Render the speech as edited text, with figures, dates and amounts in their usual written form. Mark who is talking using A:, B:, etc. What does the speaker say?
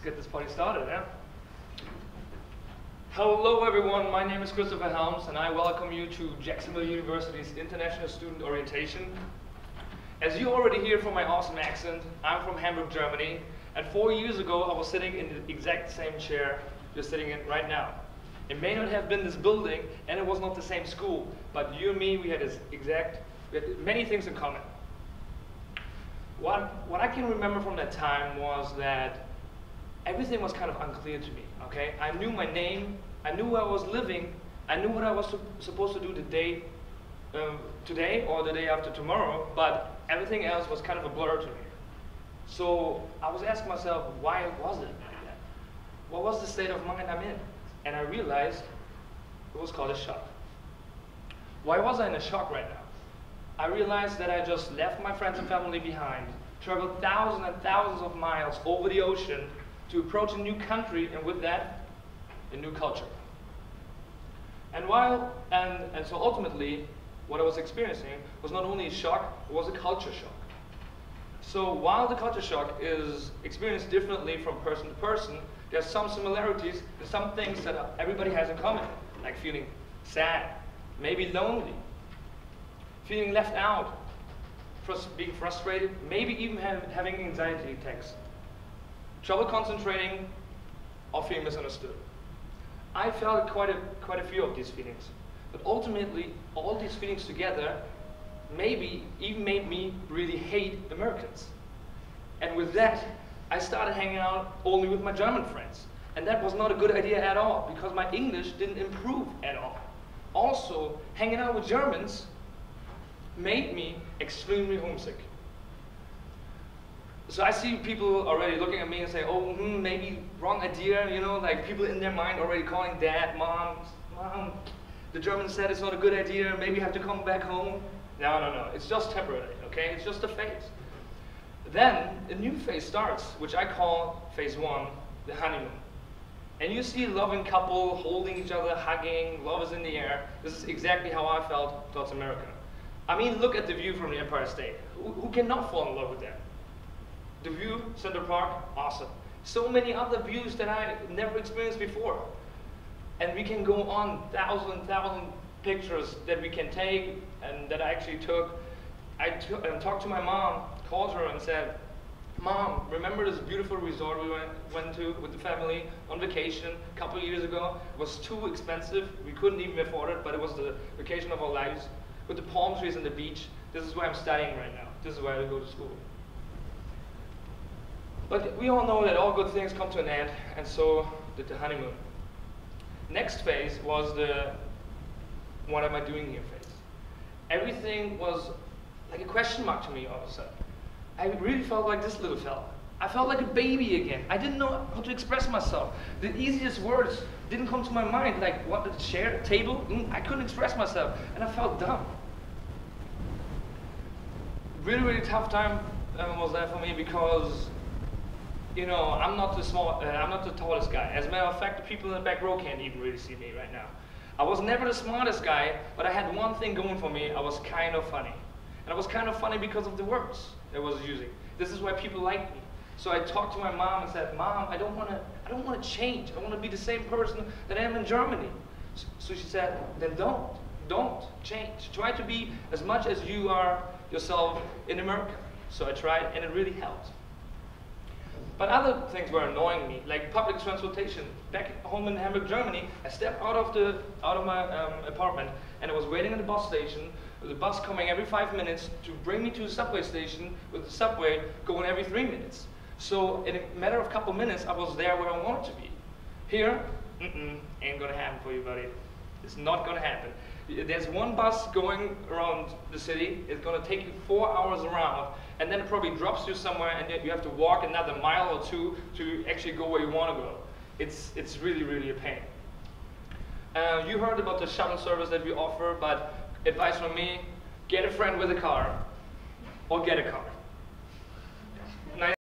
A: get this party started, yeah? Hello everyone, my name is Christopher Helms and I welcome you to Jacksonville University's International Student Orientation. As you already hear from my awesome accent, I'm from Hamburg, Germany, and 4 years ago I was sitting in the exact same chair you're sitting in right now. It may not have been this building and it was not the same school, but you and me, we had many things in common. What I can remember from that time was that everything was kind of unclear to me, okay? I knew my name, I knew where I was living, I knew what I was supposed to do today or the day after tomorrow, but everything else was kind of a blur to me. So I was asking myself, why was it like that? What was the state of mind I'm in? And I realized it was called a shock. Why was I in a shock right now? I realized that I just left my friends and family behind, traveled thousands and thousands of miles over the ocean to approach a new country, and with that, a new culture. And so ultimately, what I was experiencing was not only a shock, it was a culture shock. So while the culture shock is experienced differently from person to person, there are some similarities and some things that everybody has in common, like feeling sad, maybe lonely, feeling left out, being frustrated, maybe even having anxiety attacks, trouble concentrating, or feeling misunderstood. I felt quite a few of these feelings, but ultimately, all these feelings together maybe even made me really hate Americans. And with that, I started hanging out only with my German friends. And that was not a good idea at all, because my English didn't improve at all. Also, hanging out with Germans made me extremely homesick. So I see people already looking at me and say, oh, maybe wrong idea, you know, like people in their mind already calling dad, mom, the Germans said it's not a good idea, maybe you have to come back home. No, it's just temporary, okay? It's just a phase. Then a new phase starts, which I call phase 1, the honeymoon. And you see a loving couple holding each other, hugging, love is in the air. This is exactly how I felt towards America. I mean, look at the view from the Empire State. Who cannot fall in love with that? The view, Central Park, awesome. So many other views that I never experienced before. And we can go on thousand pictures that we can take and that I actually took. I talked to my mom, called her and said, Mom, remember this beautiful resort we went to with the family on vacation a couple of years ago? It was too expensive, we couldn't even afford it, but it was the vacation of our lives. With the palm trees and the beach, this is where I'm studying right now. This is where I go to school. But we all know that all good things come to an end, and so did the honeymoon. Next phase was the what am I doing here phase. Everything was like a question mark to me all of a sudden. I really felt like this little fella. I felt like a baby again. I didn't know how to express myself. The easiest words didn't come to my mind, like what, a chair, a table? I couldn't express myself, and I felt dumb. Really tough time was that for me because, you know, I'm not the tallest guy. As a matter of fact, the people in the back row can't even really see me right now. I was never the smartest guy, but I had one thing going for me. I was kind of funny. And I was kind of funny because of the words I was using. This is why people liked me. So I talked to my mom and said, Mom, I don't want to change. I want to be the same person that I am in Germany. So she said, then don't change. Try to be as much as you are yourself in America. So I tried, and it really helped. But other things were annoying me, like public transportation. Back home in Hamburg, Germany, I stepped out of my apartment, and I was waiting at the bus station, with the bus coming every 5 minutes to bring me to the subway station, with the subway going every 3 minutes. So in a matter of a couple minutes, I was there where I wanted to be. Here, ain't gonna happen for you, buddy. It's not gonna happen. There's one bus going around the city. It's gonna take you 4 hours around, and then it probably drops you somewhere, and then you have to walk another mile or two to actually go where you want to go. It's really a pain. You heard about the shuttle service that we offer, but advice from me: get a friend with a car, or get a car.